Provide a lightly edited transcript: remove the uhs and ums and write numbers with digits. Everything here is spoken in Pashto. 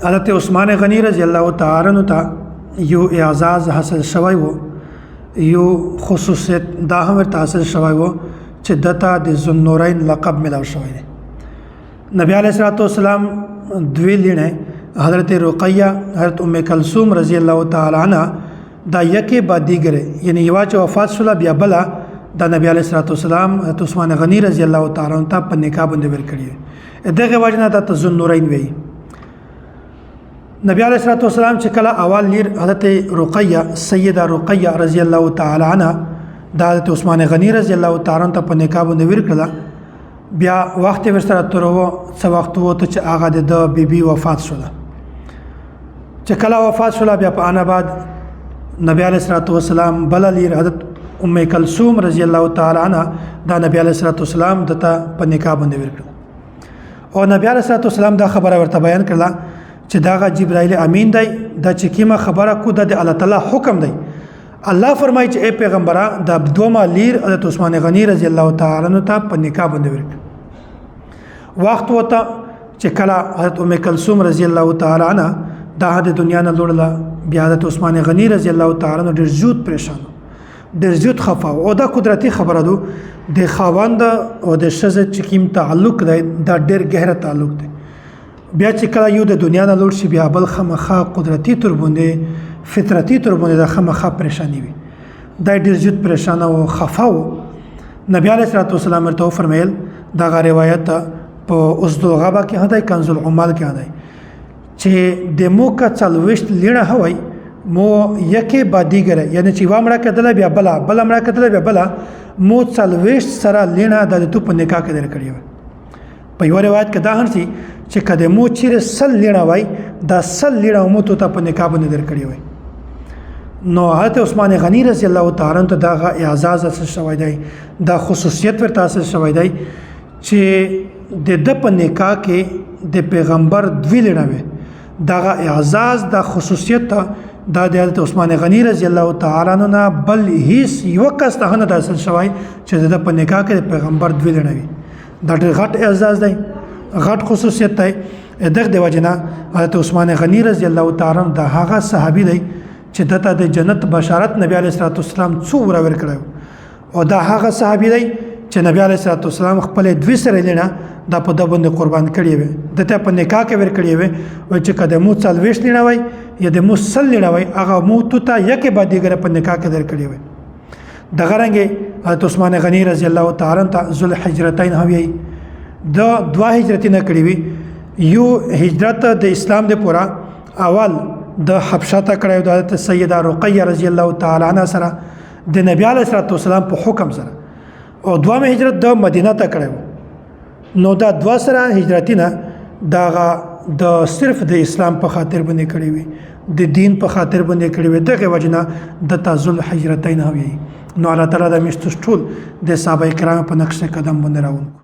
حضرت عثمان غنی رضی الله تعالی عنہ ته یو اعزاز حاصل شوی وو، یو خصوصیت دا هم ورته حاصل شوی وو چې دته د ذوالنورین لقب ملاو شوی دی. نبی علیه الصلوۃ والسلام دوی لینه حضرت رقیہ، حضرت ام کلثوم رضی الله تعالی عنها دا یکه با دیګره، یعنی یوا چې وفات شوله بیا بلا دا نبی علیه الصلوۃ والسلام حضرت عثمان غنی رضی الله تعالی عنہ ته په نکاح باندې ورکړي. دغه وجنه د ذوالنورین وی. نبی علیہ الصلوۃ والسلام چې کله اول لیر حضرت رقیہ سیدہ رقیہ رضی الله تعالی عنها د حضرت عثمان غنی رضی الله تعالی عنہ په نکاح باندې ورکړه، بیا وخت ورسره تورو څه وخت وته چې هغه د بیبي وفات شوله. چې کله وفات شوله بیا په ان بعد نبی علیہ الصلوۃ والسلام بل لیر حضرت ام کلثوم رضی الله تعالی عنها د نبی علیہ الصلوۃ والسلام دته په نکاح باندې ورکړه. او نبی علیہ الصلوۃ والسلام دا خبره ورته بیان کړه چې داغه جبرائیل امین دی، دا چې کیمه خبره کو د الله تعالی حکم دی. الله فرمایي چې اے پیغمبره دا دوما لیر حضرت عثمان غنی رضی الله تعالی عنہ ته په نکاح باندې ورکړه. وخت وته چې کله حضرت ام کلثوم رضی الله تعالی عنها دا د دنیا نه لوړله، بیا حضرت عثمان غنی رضی الله تعالی عنہ ډېر زیات پریشان، ډېر زیات خفه او دا قدرتي خبره ده د خاوند او د ښځې چې کوم تعلق دی دا ډېر ګهره تعلق دی. بیا چې کله یو د دنیا نه لوړ شي بیا بل خامخا قدرتي تر باندې فطرتي تر باندې د خامخا پریشانی وي. دا ډېر زیات پریشان او خفه و. نبی علیه الصلوۃ والسلام ورته فرمایل دا روایت په اسد الغابه کې هداي کنز العمال کې هداي چې د مو کا څلويشت لیړه هوای مو یکه بادیګره، یعنی چې وامړه کدل بیا بلا مړه کدل بیا بلا مو څلويشت سره لیړه د تو په نکاح کې درکړی و. په یو روایت کې دا هم سي چې کده مو چیرې سل لیړه وای دا سل لیړه مو ته په نکاح باندې درکړی وای. نو حضرت عثمان غنی رضی الله تعالی عنہ دا اعزاز حاصل شوی دی، دا خصوصیت ورته حاصل شوی دی چې د په نکاح کې د پیغمبر دوی لیړه وي. دا اعزاز دا خصوصیت دا د حضرت عثمان غنی رضی الله تعالی عنہ نه بل هیڅ یو کس ته نه حاصل شوی چې د په نکاح کې د پیغمبر دوی لیړه وي. دا ډېر غټ اعزاز دی، غټ خصوصیت دی. دغه د وجنه حضرت عثمان غنی رضی الله تعالی عنہ د هغه صحابي دی چې دته د جنت بشارت نبی علیه الصلوۃ والسلام څو ور کړو، او دا هغه صحابي دی چې نبی علیه الصلوۃ والسلام خپل دوی سره لینا د په د باندې قربان کړی وي، دته په نکاح کې ور کړی وي. او چې کده مو څلويش لینا وای یا د مو سل لینا وای هغه مو ته یکه بادیګره په نکاح کې در کړی وي. د غرنګ حضرت عثمان غنی رضی الله تعالی عنہ ذل حجرتین هوی د دوا هجرت نه کړی وي. یو هجرت د اسلام د پورا اول د حبشه ته کړی د حضرت سیدہ رقیہ رضی الله تعالی عنها سره د نبی علیه الصلوۃ والسلام په حکم سره، او دوامه هجرت د مدینه ته کړی. نو دا دوا سره هجرتینه د صرف د اسلام په خاطر باندې کړی وي، د دین په خاطر باندې کړی وي. دغه وجنه د تذل حجرتین هوی. نو الله تعالی د مشتول د صحابه کرام په نقش قدم باندې راوړو.